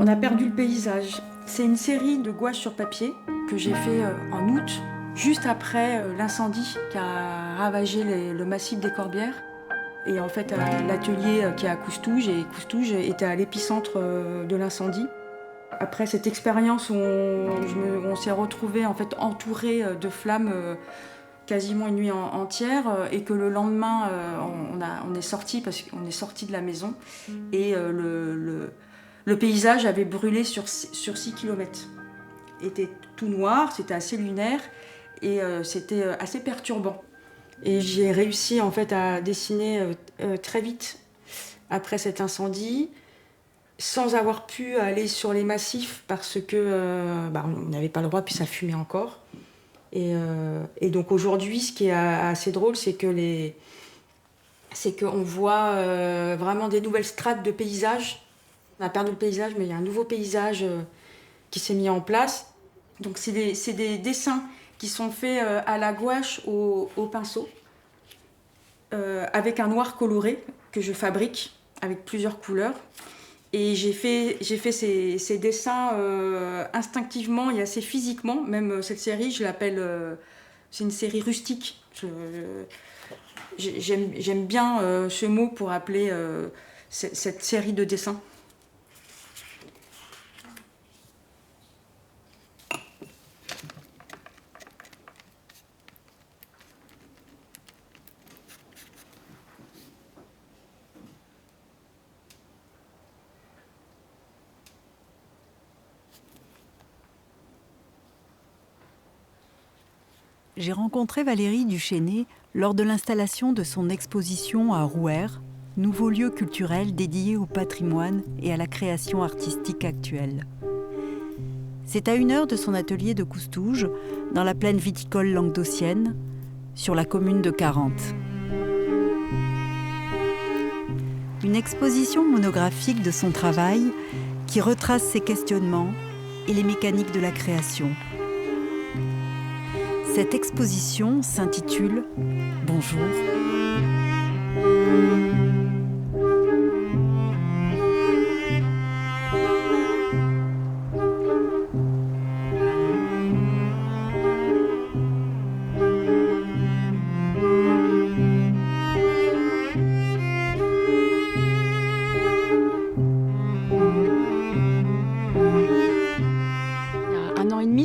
On a perdu le paysage. C'est une série de gouaches sur papier que j'ai fait en août, juste après l'incendie qui a ravagé le massif des Corbières. Et en fait, l'atelier qui est à Coustouge, et Coustouge était à l'épicentre de l'incendie. Après cette expérience où on s'est retrouvés en fait entourés de flammes quasiment une nuit entière, et que le lendemain on est sorti parce qu'on est sorti de la maison et le paysage avait brûlé sur 6 km. Il était tout noir, c'était assez lunaire et c'était assez perturbant. Et j'ai réussi en fait à dessiner très vite après cet incendie, sans avoir pu aller sur les massifs parce que on n'avait pas le droit, puis ça fumait encore. Et donc aujourd'hui, ce qui est assez drôle, c'est qu'on voit vraiment des nouvelles strates de paysages. On a perdu le paysage, mais il y a un nouveau paysage qui s'est mis en place. Donc c'est des dessins qui sont faits à la gouache au pinceau, avec un noir coloré que je fabrique avec plusieurs couleurs. Et j'ai fait ces dessins instinctivement et assez physiquement. Même cette série, je l'appelle... c'est une série rustique. J'aime bien ce mot pour appeler cette série de dessins. J'ai rencontré Valérie Duchesnay lors de l'installation de son exposition à Rouerre, nouveau lieu culturel dédié au patrimoine et à la création artistique actuelle. C'est à 1 heure de son atelier de Coustouge, dans la plaine viticole languedocienne, sur la commune de Carente. Une exposition monographique de son travail qui retrace ses questionnements et les mécaniques de la création. Cette exposition s'intitule « Bonjour ».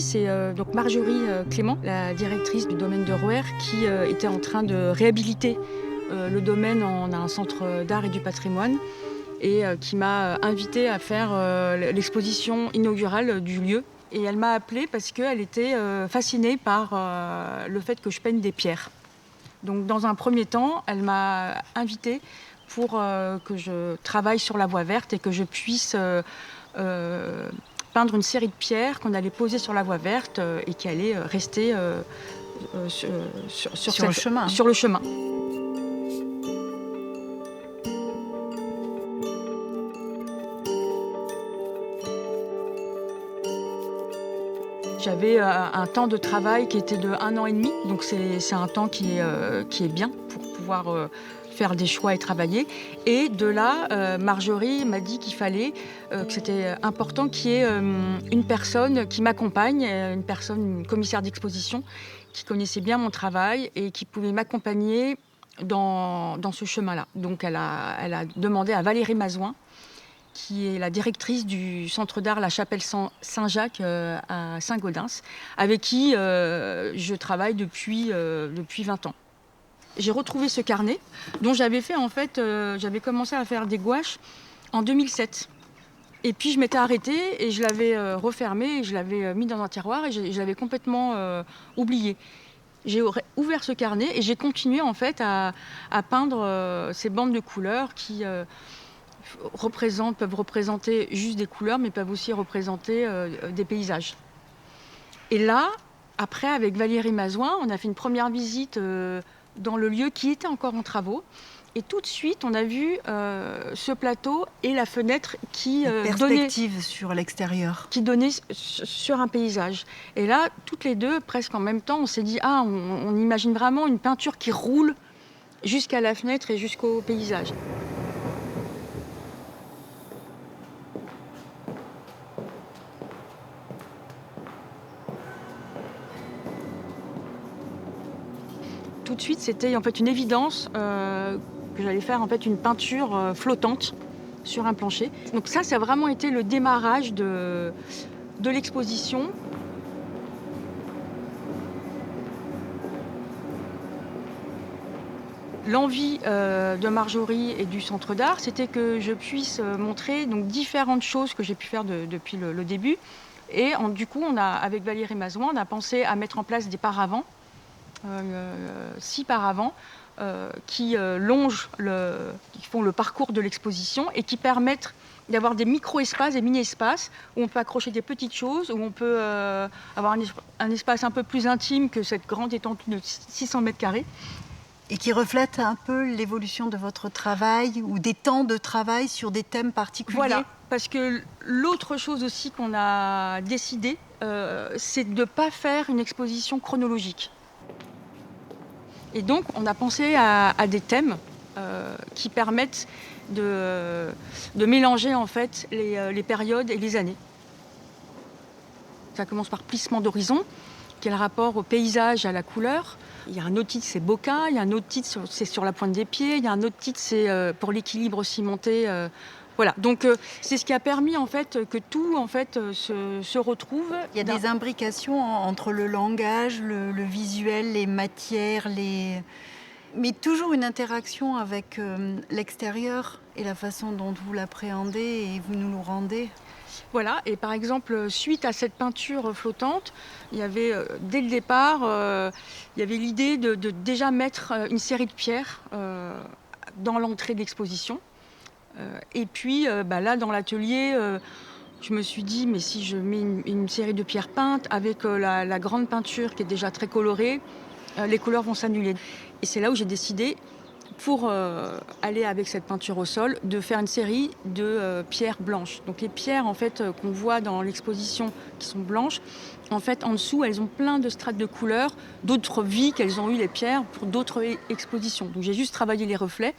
C'est donc Marjorie Clément, la directrice du domaine de Rouerre, qui était en train de réhabiliter le domaine en un centre d'art et du patrimoine, et qui m'a invitée à faire l'exposition inaugurale du lieu. Et elle m'a appelée parce qu'elle était fascinée par le fait que je peigne des pierres. Donc dans un premier temps, elle m'a invitée pour que je travaille sur la voie verte et que je puisse peindre une série de pierres qu'on allait poser sur la voie verte et qui allaient rester sur le chemin. J'avais un temps de travail qui était de 1 an et demi, donc c'est un temps qui est bien pour pouvoir faire des choix et travailler. Et de là, Marjorie m'a dit qu'il fallait, que c'était important qu'il y ait une personne qui m'accompagne, une commissaire d'exposition, qui connaissait bien mon travail et qui pouvait m'accompagner dans ce chemin-là. Donc elle a demandé à Valérie Mazouin, qui est la directrice du centre d'art La Chapelle Saint-Jacques à Saint-Gaudens, avec qui je travaille depuis 20 ans. J'ai retrouvé ce carnet dont j'avais fait j'avais commencé à faire des gouaches en 2007. Et puis je m'étais arrêtée et je l'avais refermé et je l'avais mis dans un tiroir et je l'avais complètement oublié. J'ai ouvert ce carnet et j'ai continué en fait à peindre ces bandes de couleurs qui peuvent représenter juste des couleurs, mais peuvent aussi représenter des paysages. Et là, après, avec Valérie Mazouin, on a fait une première visite dans le lieu qui était encore en travaux. Et tout de suite, on a vu ce plateau et la fenêtre qui perspective sur l'extérieur, qui donnait sur un paysage. Et là, toutes les deux, presque en même temps, on s'est dit on imagine vraiment une peinture qui roule jusqu'à la fenêtre et jusqu'au paysage. de suite, c'était en fait une évidence que j'allais faire en fait une peinture flottante sur un plancher. Donc ça a vraiment été le démarrage de l'exposition. L'envie de Marjorie et du Centre d'art, c'était que je puisse montrer donc, différentes choses que j'ai pu faire depuis le début. Et du coup, avec Valérie Mazoin, on a pensé à mettre en place des paravents, 6 paravents, qui font le parcours de l'exposition et qui permettent d'avoir des micro-espaces, des mini-espaces, où on peut accrocher des petites choses, où on peut avoir un espace un peu plus intime que cette grande étendue de 600 mètres carrés. Et qui reflète un peu l'évolution de votre travail ou des temps de travail sur des thèmes particuliers. Voilà, parce que l'autre chose aussi qu'on a décidé, c'est de ne pas faire une exposition chronologique. Et donc, on a pensé à des thèmes qui permettent de mélanger en fait les périodes et les années. Ça commence par plissement d'horizon, qui est le rapport au paysage et à la couleur. Il y a un autre titre, c'est Bokeh. Il y a un autre titre, c'est sur la pointe des pieds. Il y a un autre titre, c'est pour l'équilibre cimenté. Voilà. Donc c'est ce qui a permis en fait que tout en fait se retrouve. Il y a des imbrications entre le langage, le visuel, les matières, mais toujours une interaction avec l'extérieur et la façon dont vous l'appréhendez et vous nous le rendez. Voilà, et par exemple, suite à cette peinture flottante, il y avait, dès le départ, il y avait l'idée de déjà mettre une série de pierres dans l'entrée de l'exposition. Et puis, là, dans l'atelier, je me suis dit, mais si je mets une série de pierres peintes avec la grande peinture qui est déjà très colorée, les couleurs vont s'annuler. Et c'est là où j'ai décidé, pour aller avec cette peinture au sol, de faire une série de pierres blanches. Donc les pierres en fait qu'on voit dans l'exposition qui sont blanches, en fait en dessous elles ont plein de strates de couleurs, d'autres vies qu'elles ont eu les pierres pour d'autres expositions. Donc j'ai juste travaillé les reflets,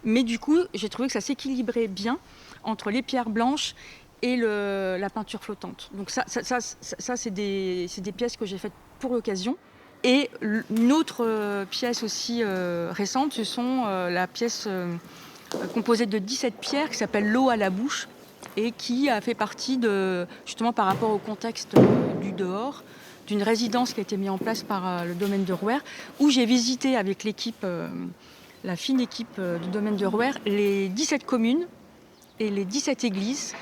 mais du coup j'ai trouvé que ça s'équilibrait bien entre les pierres blanches et la peinture flottante. Donc ça c'est des pièces que j'ai faites pour l'occasion. Et une autre pièce aussi récente, ce sont la pièce composée de 17 pierres qui s'appelle L'eau à la bouche et qui a fait partie justement par rapport au contexte du dehors, d'une résidence qui a été mise en place par le domaine de Rouerre, où j'ai visité avec l'équipe, la fine équipe du domaine de Rouerre, les 17 communes et les 17 églises.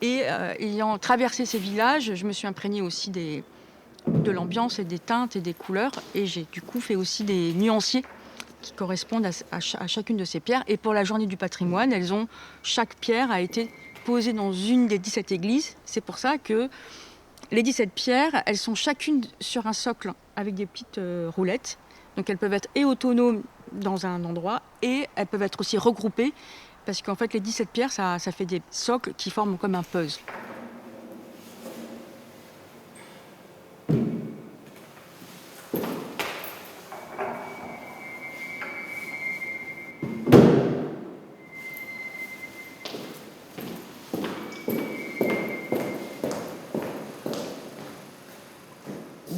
Et ayant traversé ces villages, je me suis imprégnée aussi de l'ambiance et des teintes et des couleurs. Et j'ai du coup fait aussi des nuanciers qui correspondent à chacune de ces pierres. Et pour la journée du patrimoine, chaque pierre a été posée dans une des 17 églises. C'est pour ça que les 17 pierres, elles sont chacune sur un socle avec des petites roulettes. Donc elles peuvent être et autonomes dans un endroit et elles peuvent être aussi regroupées parce qu'en fait les 17 pierres, ça fait des socles qui forment comme un puzzle.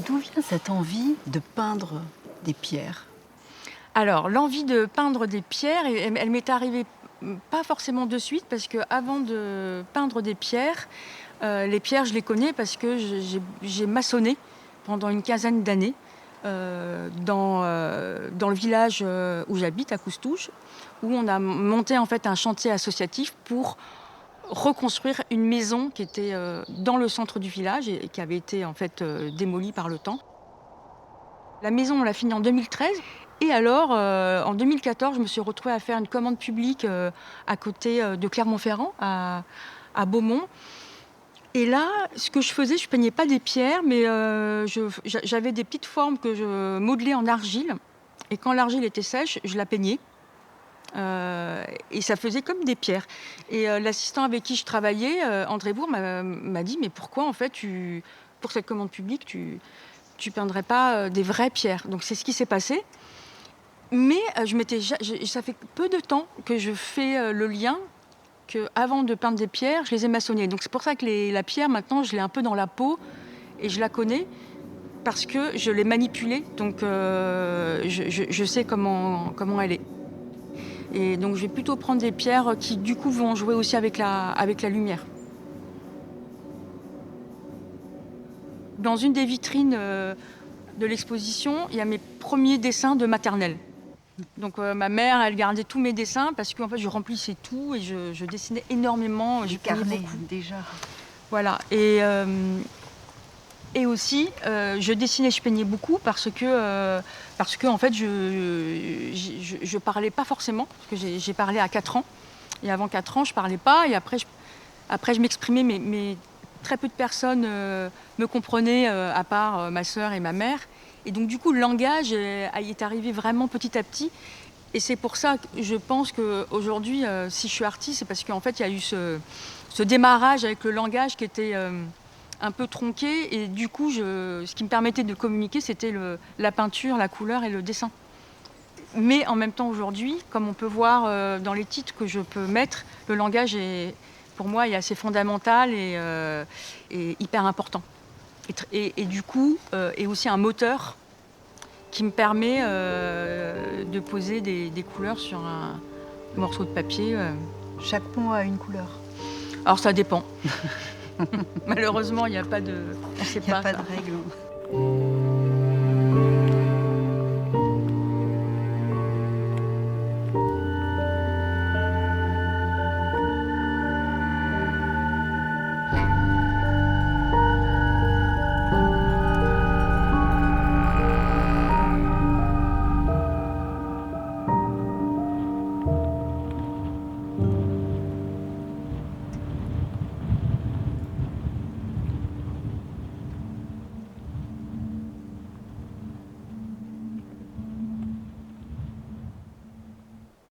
D'où vient cette envie de peindre des pierres ? Alors, l'envie de peindre des pierres, elle m'est arrivée pas forcément de suite, parce qu'avant de peindre des pierres, les pierres, je les connais parce que j'ai maçonné pendant une quinzaine d'années dans le village où j'habite, à Coustouche, où on a monté en fait un chantier associatif pour reconstruire une maison qui était dans le centre du village et qui avait été en fait démolie par le temps. La maison, on l'a finie en 2013. Et alors, en 2014, je me suis retrouvée à faire une commande publique à côté de Clermont-Ferrand, à Beaumont. Et là, ce que je faisais, je ne peignais pas des pierres, mais j'avais des petites formes que je modelais en argile. Et quand l'argile était sèche, je la peignais. Et ça faisait comme des pierres. Et l'assistant avec qui je travaillais, André Bourg, m'a dit « Mais pourquoi, en fait, pour cette commande publique, tu peindrais pas des vraies pierres ?» Donc c'est ce qui s'est passé. Mais ça fait peu de temps que je fais le lien qu'avant de peindre des pierres, je les ai maçonnées. Donc c'est pour ça que la pierre, maintenant, je l'ai un peu dans la peau et je la connais. parce que je l'ai manipulée, donc je sais comment elle est. Et donc je vais plutôt prendre des pierres qui du coup vont jouer aussi avec la lumière. Dans une des vitrines de l'exposition, il y a mes premiers dessins de maternelle. Donc ma mère, elle gardait tous mes dessins parce qu'en fait je remplissais tout et je dessinais énormément. Du carnet déjà. Voilà. Et aussi, je dessinais, je peignais beaucoup parce que en fait, je parlais pas forcément. Parce que j'ai parlé à 4 ans. Et avant 4 ans, je parlais pas. Et après, je m'exprimais, mais très peu de personnes me comprenaient, à part ma sœur et ma mère. Et donc, du coup, le langage est arrivé vraiment petit à petit. Et c'est pour ça que je pense qu'aujourd'hui, si je suis artiste, c'est parce qu'en fait, il y a eu ce démarrage avec le langage qui était un peu tronqué. Et du coup, ce qui me permettait de communiquer, c'était la peinture, la couleur et le dessin. Mais en même temps, aujourd'hui, comme on peut voir dans les titres que je peux mettre, le langage, pour moi, est assez fondamental et hyper important. Et du coup, est aussi un moteur qui me permet de poser des couleurs sur un morceau de papier. Chaque mot a une couleur. Alors ça dépend. Malheureusement, il n'y a pas de... On sait Il n'y a pas ça. de règle.